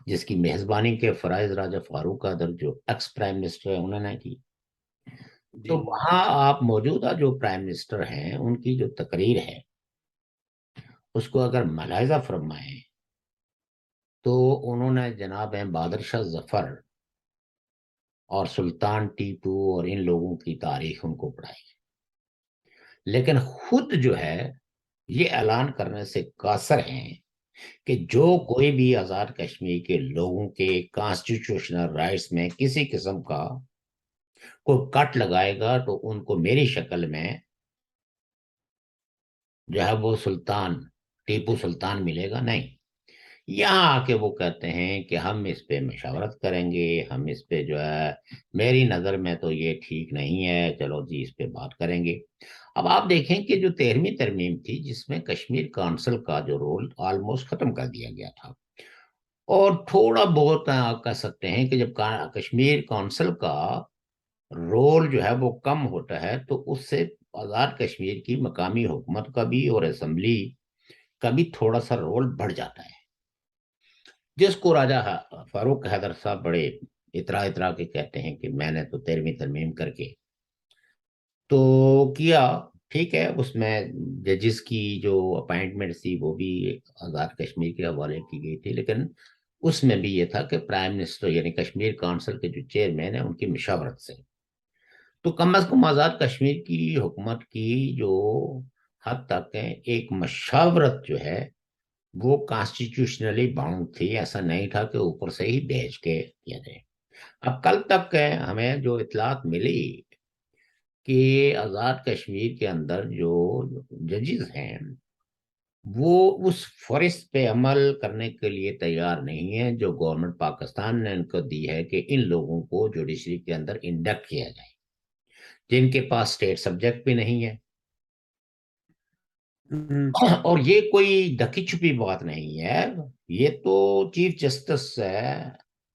B: جس کی میزبانی کے فرائض راجہ فاروق قادر جو ایکس پرائم منسٹر ہے انہوں نے کی. تو
A: جی
B: وہاں آپ موجودہ جو پرائم منسٹر ہیں ان کی جو تقریر ہے اس کو اگر ملاحظہ فرمائیں تو انہوں نے جناب بہادر شاہ ظفر اور سلطان ٹیپو اور ان لوگوں کی تاریخ ان کو پڑھائی، لیکن خود جو ہے یہ اعلان کرنے سے قاصر ہیں کہ جو کوئی بھی آزاد کشمیر کے لوگوں کے کانسٹیٹیوشنل رائٹس میں کسی قسم کا کوئی کٹ لگائے گا تو ان کو میری شکل میں جو ہے وہ سلطان ٹیپو سلطان ملے گا نہیں. یہاں آ کے وہ کہتے ہیں کہ ہم اس پہ مشاورت کریں گے، ہم اس پہ جو ہے میری نظر میں تو یہ ٹھیک نہیں ہے، چلو جی اس پہ بات کریں گے. اب آپ دیکھیں کہ جو 13ویں ترمیم تھی جس میں کشمیر کونسل کا جو رول آلموسٹ ختم کر دیا گیا تھا اور تھوڑا بہت آپ کہہ سکتے ہیں کہ جب کشمیر کونسل کا رول جو ہے وہ کم ہوتا ہے تو اس سے آزاد کشمیر کی مقامی حکومت کا بھی اور اسمبلی کا بھی تھوڑا سا رول بڑھ جاتا ہے، جس کو راجہ فاروق حیدر صاحب بڑے اترا کے کہتے ہیں کہ میں نے تو 13ویں ترمیم کر کے تو کیا. ٹھیک ہے، اس میں ججز کی جو اپائنٹمنٹ تھی وہ بھی آزاد کشمیر کے حوالے کی گئی تھی، لیکن اس میں بھی یہ تھا کہ پرائم منسٹر یعنی کشمیر کونسل کے جو چیئرمین ہیں ان کی مشاورت سے. تو کم از کم آزاد کشمیر کی حکومت کی جو حد تک ایک مشاورت جو ہے وہ کانسٹیٹیوشنلی باؤنڈ تھی، ایسا نہیں تھا کہ اوپر سے ہی بھیج کے کیا جائے. اب کل تک ہمیں جو اطلاعات ملی کہ آزاد کشمیر کے اندر جو ججز ہیں وہ اس فہرست پہ عمل کرنے کے لیے تیار نہیں ہے جو گورنمنٹ پاکستان نے ان کو دی ہے کہ ان لوگوں کو جوڈیشری کے اندر انڈکٹ کیا جائے، جن کے پاس اسٹیٹ سبجیکٹ بھی نہیں ہے. اور یہ کوئی ڈکی چھپی بات نہیں ہے، یہ تو چیف جسٹس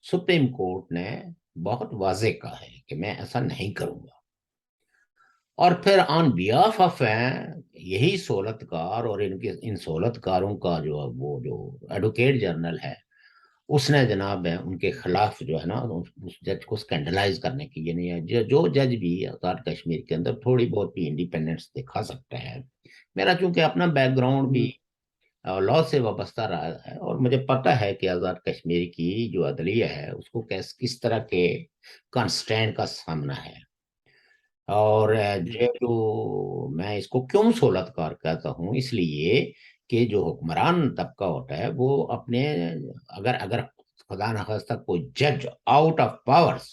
B: سپریم کورٹ نے بہت واضح کہا ہے کہ میں ایسا نہیں کروں گا. اور پھر آن بیاف آف یہی سہولت کار اور ان سہولت کاروں کا جو وہ جو ایڈوکیٹ جرنل ہے، اس نے جناب ہے ان کے خلاف جو ہے نا اس جج کو اسکینڈلائز کرنے کی، یعنی جو جج بھی آزاد کشمیر کے اندر تھوڑی بہت بھی انڈیپینڈنس دکھا سکتا ہے. میرا چونکہ اپنا بیک گراؤنڈ بھی لا سے وابستہ رہا ہے، اور مجھے پتا ہے کہ آزاد کشمیر کی جو عدلیہ ہے اس کو کس طرح کے کانسٹینٹ کا سامنا ہے. اور جو میں اس کو کیوں سہولت کار کہتا ہوں، اس لیے کہ جو حکمران طبقہ ہوتا ہے وہ اپنے اگر خدا نخواستہ کوئی جج آؤٹ آف پاورز،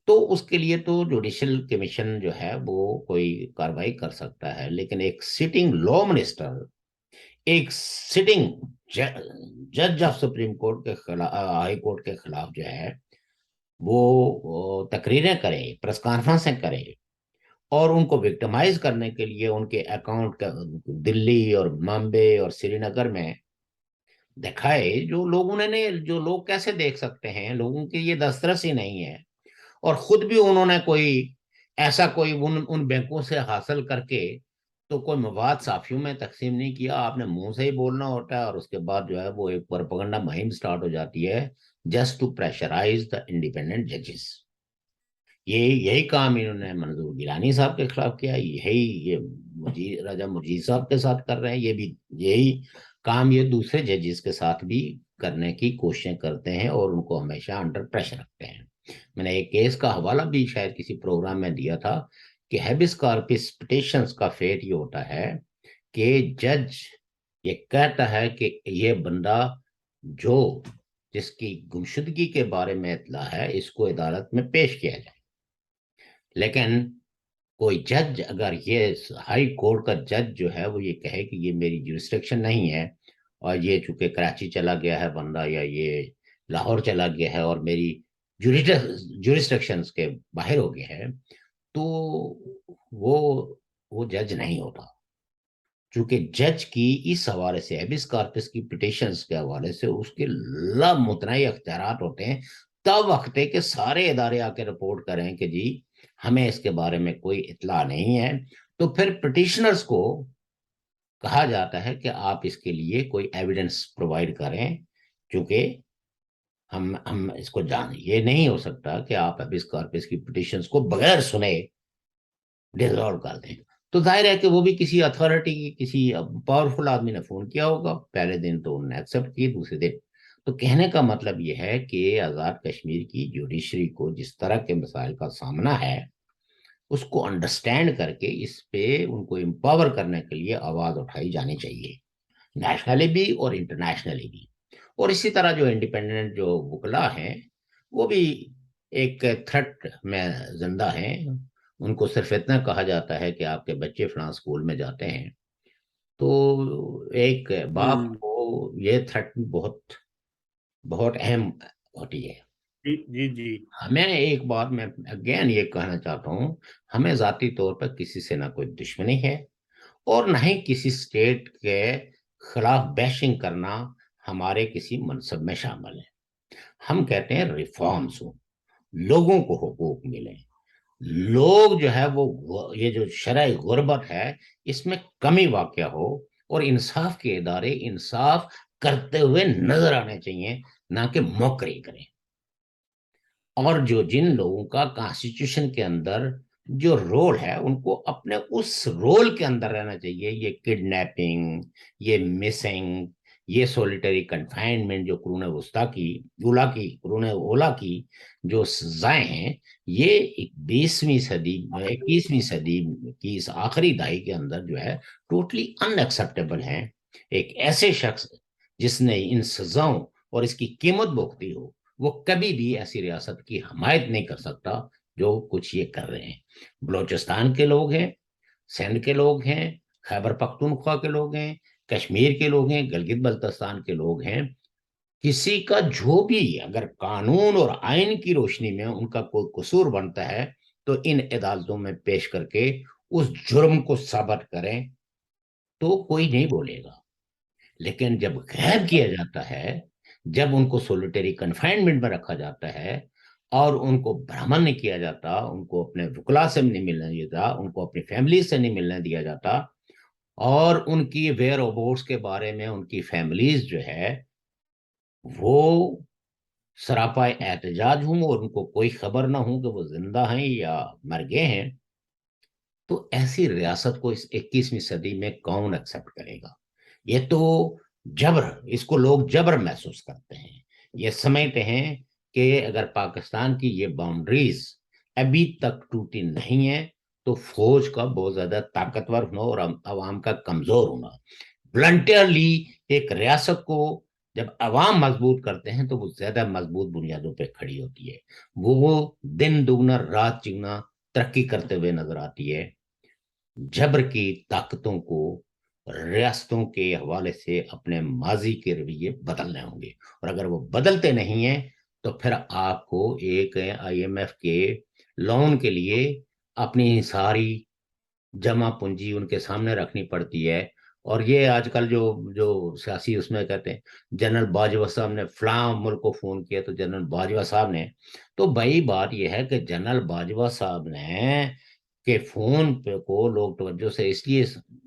B: تو اس کے لیے تو جوڈیشل کمیشن جو ہے وہ کوئی کاروائی کر سکتا ہے، لیکن ایک سٹنگ لا منسٹر ایک سٹنگ جج آف سپریم کورٹ کے خلاف، ہائی کورٹ کے خلاف جو ہے وہ تقریریں کرے، پریس کانفرنسیں کرے، اور ان کو وکٹمائز کرنے کے لیے ان کے اکاؤنٹ دلی اور بامبے اور سری نگر میں دکھائے، جو لوگ کیسے دیکھ سکتے ہیں؟ لوگوں کی یہ دسترس ہی نہیں ہے. اور خود بھی انہوں نے کوئی ان بینکوں سے حاصل کر کے تو کوئی مواد صحافیوں میں تقسیم نہیں کیا. آپ نے منہ سے ہی بولنا ہوتا ہے، اور اس کے بعد جو ہے وہ ایک پروپیگنڈا مہم سٹارٹ ہو جاتی ہے just to pressurize the independent ججز. یہی کام انہوں نے منظور گیلانی صاحب کے خلاف کیا، یہ راجہ مجید صاحب کے ساتھ کر رہے ہیں، یہی کام یہ دوسرے ججز کے ساتھ بھی کرنے کی کوششیں کرتے ہیں، اور ان کو ہمیشہ انڈر پریشر رکھتے ہیں. میں نے ایک کیس کا حوالہ بھی شاید کسی پروگرام میں دیا تھا کہ ہیبس کارپس پٹیشنز کا فیٹ یہ ہوتا ہے کہ جج یہ کہتا ہے کہ یہ بندہ جس کی گمشدگی کے بارے میں اطلاع ہے اس کو عدالت میں پیش کیا جائے. لیکن کوئی جج اگر یہ ہائی کورٹ کا جج جو ہے وہ یہ کہے کہ یہ میری جورسڈکشن نہیں ہے، اور یہ چونکہ کراچی چلا گیا ہے بندہ، یا یہ لاہور چلا گیا ہے اور میری جورسڈکشنز کے باہر ہو گیا ہے، تو وہ جج نہیں ہوتا. چونکہ جج کی اس حوالے سے ہیبس کارپس کی پٹیشنز کے حوالے سے اس کے لامتناہی اختیارات ہوتے ہیں. تب وقت ہے کہ سارے ادارے آ کے رپورٹ کریں کہ جی ہمیں اس کے بارے میں کوئی اطلاع نہیں ہے، تو پھر پٹیشنرز کو کہا جاتا ہے کہ آپ اس کے لیے کوئی ایویڈنس پرووائڈ کریں، کیونکہ ہم اس کو یہ نہیں ہو سکتا کہ آپ ہیبس کارپس کی پٹیشنز کو بغیر سنے ڈیزالو کر دیں. تو ظاہر ہے کہ وہ بھی کسی اتھارٹی کی کسی پاورفل آدمی نے فون کیا ہوگا. پہلے دن تو انہوں نے ایکسپٹ کی، دوسرے دن تو کہنے کا مطلب یہ ہے کہ آزاد کشمیر کی جوڈیشری کو جس طرح کے مسائل کا سامنا ہے اس کو انڈرسٹینڈ کر کے اس پہ ان کو امپاور کرنے کے لیے آواز اٹھائی جانی چاہیے، نیشنلی بھی اور انٹرنیشنلی بھی. اور اسی طرح جو انڈیپینڈنٹ جو وکلا ہیں وہ بھی ایک تھرٹ میں زندہ ہیں. ان کو صرف اتنا کہا جاتا ہے کہ آپ کے بچے فلاں اسکول میں جاتے ہیں، تو ایک باپ کو یہ تھرٹ بہت بہت اہم ہوتی ہے.
A: جی جی.
B: ہمیں ایک بات میں اگین یہ کہنا چاہتا ہوں، ہمیں ذاتی طور پر کسی سے نہ کوئی دشمنی ہے، اور نہ ہی کسی اسٹیٹ کے خلاف بیشنگ کرنا ہمارے کسی منصب میں شامل ہے. ہم کہتے ہیں ریفارمز ہوں، لوگوں کو حقوق ملیں، لوگ جو ہے وہ یہ جو شرح غربت ہے اس میں کمی واقع ہو، اور انصاف کے ادارے انصاف کرتے ہوئے نظر آنے چاہیے، نہ کہ موکری کریں. اور جن لوگوں کا کانسٹیٹیوشن کے اندر جو رول ہے ان کو اپنے اس رول کے اندر رہنا چاہیے. یہ کڈنیپنگ، یہ مسنگ، یہ سولیٹری کنفائنمنٹ جو قرون قرون اولا کی جو سزائیں ہیں، یہ 20ویں صدی 21ویں صدی کی اس آخری دہائی کے اندر جو ہے ٹوٹلی ان ایکسیپٹیبل ہیں. ایک ایسے شخص جس نے ان سزاؤں اور اس کی قیمت بھگتی ہو، وہ کبھی بھی ایسی ریاست کی حمایت نہیں کر سکتا جو کچھ یہ کر رہے ہیں. بلوچستان کے لوگ ہیں، سندھ کے لوگ ہیں، خیبر پختونخوا کے لوگ ہیں، کشمیر کے لوگ ہیں، گلگت بلتستان کے لوگ ہیں. کسی کا جو بھی اگر قانون اور آئین کی روشنی میں ان کا کوئی قصور بنتا ہے تو ان عدالتوں میں پیش کر کے اس جرم کو ثابت کریں تو کوئی نہیں بولے گا. لیکن جب غائب کیا جاتا ہے، جب ان کو سولیٹری کنفائنمنٹ میں رکھا جاتا ہے اور ان کو بھرمن نہیں کیا جاتا، ان کو اپنے وکلا سے نہیں ملنے دیا جاتا، ان کو اپنی فیملی سے نہیں ملنے دیا جاتا، اور ان کی ویئر ابوٹس کے بارے میں ان کی فیملیز جو ہے وہ سراپا احتجاج ہوں، اور ان کو کوئی خبر نہ ہو کہ وہ زندہ ہیں یا مر گئے ہیں، تو ایسی ریاست کو اس 21ویں صدی میں کون ایکسپٹ کرے گا؟ یہ تو جبر، اس کو لوگ جبر محسوس کرتے ہیں، یہ سمجھتے ہیں کہ اگر پاکستان کی یہ باؤنڈریز ابھی تک ٹوٹی نہیں ہے تو فوج کا بہت زیادہ طاقتور ہونا اور عوام کا کمزور ہونا، بلنٹرلی ایک ریاست کو جب عوام مضبوط کرتے ہیں تو وہ زیادہ مضبوط بنیادوں پہ کھڑی ہوتی ہے، وہ دن دگنا رات چگنا ترقی کرتے ہوئے نظر آتی ہے۔ جبر کی طاقتوں کو ریاستوں کے حوالے سے اپنے ماضی کے رویے بدلنے ہوں گے، اور اگر وہ بدلتے نہیں ہیں تو پھر آپ کو ایک آئی ایم ایف کے لون کے لیے اپنی ساری جمع پونجی ان کے سامنے رکھنی پڑتی ہے۔ اور یہ آج کل جو سیاسی اس میں کہتے ہیں جنرل باجوہ صاحب نے فلاں ملک کو فون کیا، تو جنرل باجوہ صاحب نے، تو بھائی بات یہ ہے کہ جنرل باجوہ صاحب نے کہ فون پہ کو لوگ توجہ سے اس لیے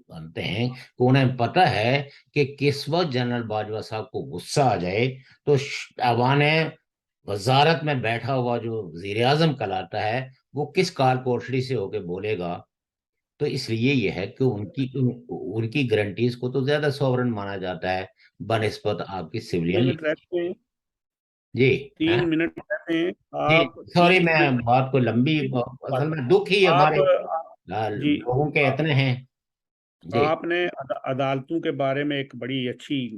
B: بنتے ہیں کہ انہیں پتہ ہے کہ کس وقت جنرل باجوہ صاحب کو غصہ آ جائے تو ایوان وزارت میں بیٹھا ہوا جو وزیر اعظم کہلاتا ہے وہ کس کال کوٹڑی سے ہو کے بولے گا۔ تو اس لیے یہ ہے کہ ان کی گارنٹیز کو تو زیادہ سوورن مانا جاتا ہے بنسبت آپ کی سویلین۔
A: منٹ رہتے ہیں،
B: جی ہاں
A: 3 منٹ رہتے ہیں
B: جی،
A: آپ،
B: سوری
A: 3
B: میں
A: منٹ
B: بات کو لمبی، اصل میں دکھ ہی
A: آپ
B: ہمارے
A: جی
B: لوگوں کے اتنے ہیں۔ جی
A: آپ نے عدالتوں کے بارے میں ایک بڑی اچھی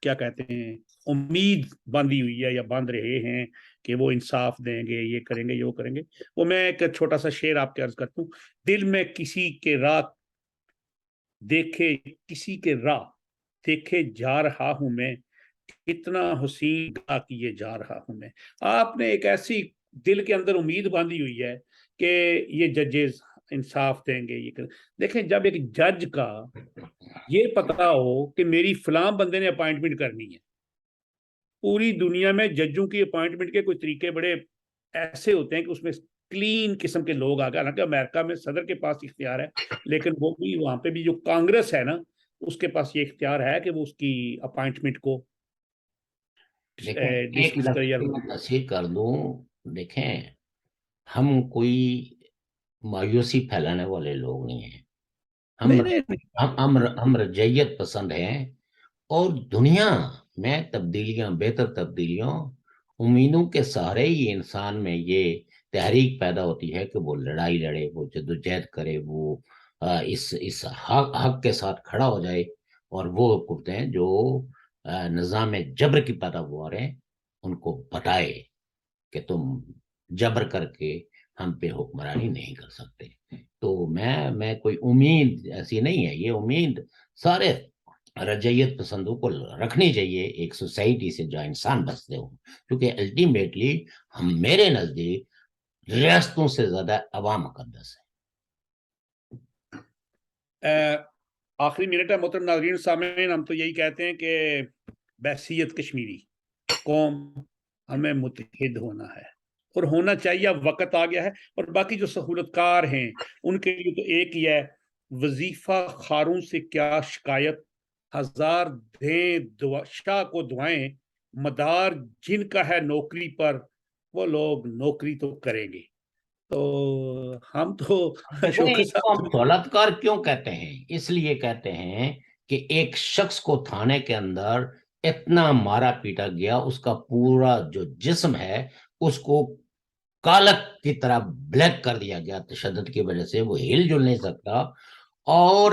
A: کیا کہتے ہیں امید باندھی ہوئی ہے یا باندھ رہے ہیں کہ وہ انصاف دیں گے، یہ کریں گے، یہ وہ کریں گے۔ وہ میں ایک چھوٹا سا شعر آپ کے عرض کرتا ہوں: دل میں کسی کے راہ دیکھے، کسی کے راہ دیکھے جا رہا ہوں میں، کتنا حسین گاہ کیے جا رہا ہوں میں۔ آپ نے ایک ایسی دل کے اندر امید باندھی ہوئی ہے کہ یہ ججز انصاف دیں گے، یہ دیکھیں جب ایک جج کا یہ پتا ہو کہ میری فلاں بندے نے اپائنٹمنٹ کرنی ہے، پوری دنیا میں ججوں کی اپائنٹمنٹ کے کوئی طریقے بڑے ایسے ہوتے ہیں کہ اس میں کلین قسم کے لوگ آ گئے، حالانکہ امریکہ میں صدر کے پاس اختیار ہے، لیکن وہ بھی وہاں پہ بھی جو کانگریس ہے نا اس کے پاس یہ اختیار ہے کہ وہ اس کی اپائنٹمنٹ کو
B: دیکھیں، ایک
A: ڈسمس کر یا
B: لفظ میں تصحیح کر دوں، دیکھیں ہم کوئی مایوسی پھیلانے والے لوگ نہیں ہیں،
A: نہیں نہیں
B: ہم رجعیت پسند ہیں، اور دنیا میں تبدیلیاں، بہتر تبدیلیاں، امیدوں کے سہارے ہی انسان میں یہ تحریک پیدا ہوتی ہے کہ وہ لڑائی لڑے، وہ جدوجہد کرے، وہ اس حق کے ساتھ کھڑا ہو جائے، اور وہ کرتے ہیں جو نظام جبر کی پیداوار ہیں ان کو بتائے کہ تم جبر کر کے ہم پہ حکمرانی نہیں کر سکتے۔ تو میں کوئی امید ایسی نہیں ہے، یہ امید سارے رجعیت پسندوں کو رکھنی چاہیے ایک سوسائٹی سے جہاں انسان بستے ہوں، کیونکہ الٹیمیٹلی ہم میرے نزدیک ریاستوں سے زیادہ عوام مقدس ہے۔
A: آخری منٹ ہے محترم ناظرین سامعین، ہم تو یہی کہتے ہیں کہ بحثیت کشمیری قوم ہمیں متحد ہونا ہے اور ہونا چاہیے، اب وقت آ گیا ہے۔ اور باقی جو سہولت کار ہیں ان کے لیے تو ایک ہی ہے، وظیفہ خاروں سے کیا شکایت، ہزار دیں شاہ کو دعائیں، مدار جن کا ہے نوکری پر وہ لوگ نوکری تو کریں گے۔ تو ہم تو شوکت
B: اس کو
A: صاحب
B: ہم دولت کار کیوں کہتے ہیں؟ اس لیے کہتے ہیں کہ ایک شخص کو تھانے کے اندر اتنا مارا پیٹا گیا، اس کا پورا جو جسم ہے اس کو کالک کی طرح بلیک کر دیا گیا تشدد کی وجہ سے، وہ ہل جل نہیں سکتا۔ اور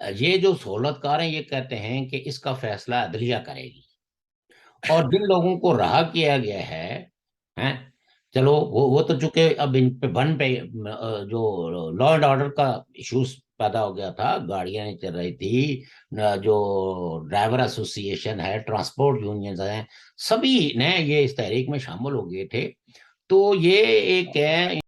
B: یہ جو سہولت کار ہیں یہ کہتے ہیں کہ اس کا فیصلہ عدلیہ کرے گی، اور جن لوگوں کو رہا کیا گیا ہے چلو وہ تو چونکہ اب ان پہ جو لا اینڈ آرڈر کا ایشوز پیدا ہو گیا تھا، گاڑیاں نہیں چل رہی تھی، جو ڈرائیور ایسوسی ایشن ہے، ٹرانسپورٹ یونینز ہیں، سبھی نے یہ اس تحریک میں شامل ہو گئے تھے۔ تو یہ ایک ہے